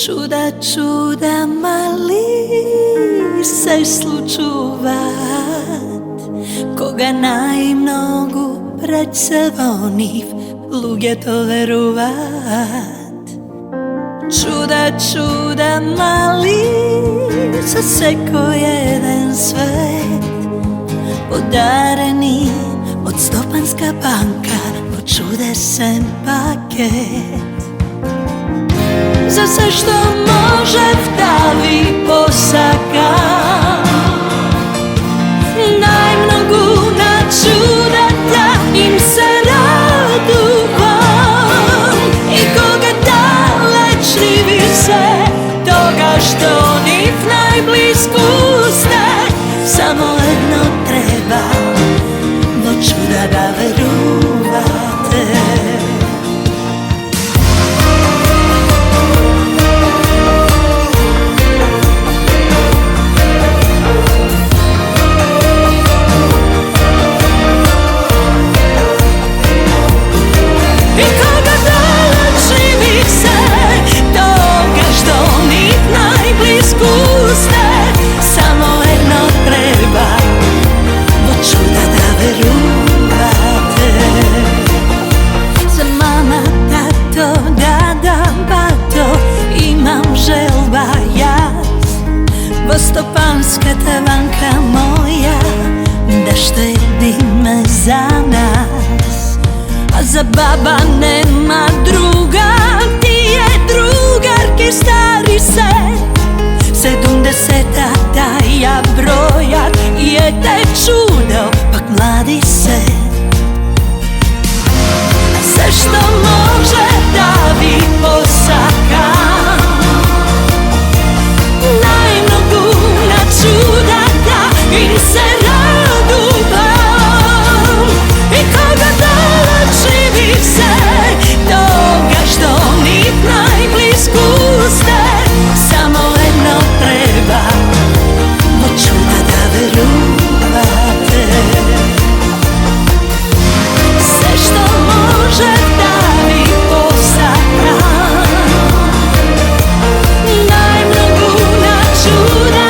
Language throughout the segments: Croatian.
Čuda, čuda mali se slučuvat, koga najmnogu predsedoniv, lug je to verovat. Čuda, čuda mali, za seko jeden svet, podareni od Stopanska banka, po čudesen paket. Za sve što može vdavi posaka, najmnogu na čuda da im se raduvam. I koga dalečni vise, toga što njih najblisku ste, samo jedno treba, do čuda da verujete. Stopanska tavanka moja, da štedi me za nas. A za baba nema druga, ti je drugarki stari se. 70 da ja brojat, je te čudo, pak mladi se. Sve što može da vi posaka, čuda da im se raduvam. I koga dalečni vise, toga što njih najblisku ste, samo jedno treba, do čuda da verujete. Sve što može da mi posaka, najmnogu na čuda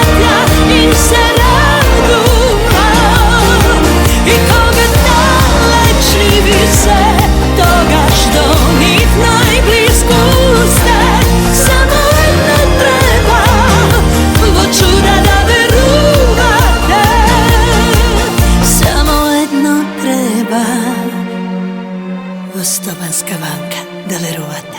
im se raduvam. I koga dalečni vise, toga što njih najblisku ste, samo jedno treba, vo čuda da verujete. Samo jedno treba, vo Stopanska banka da verujete.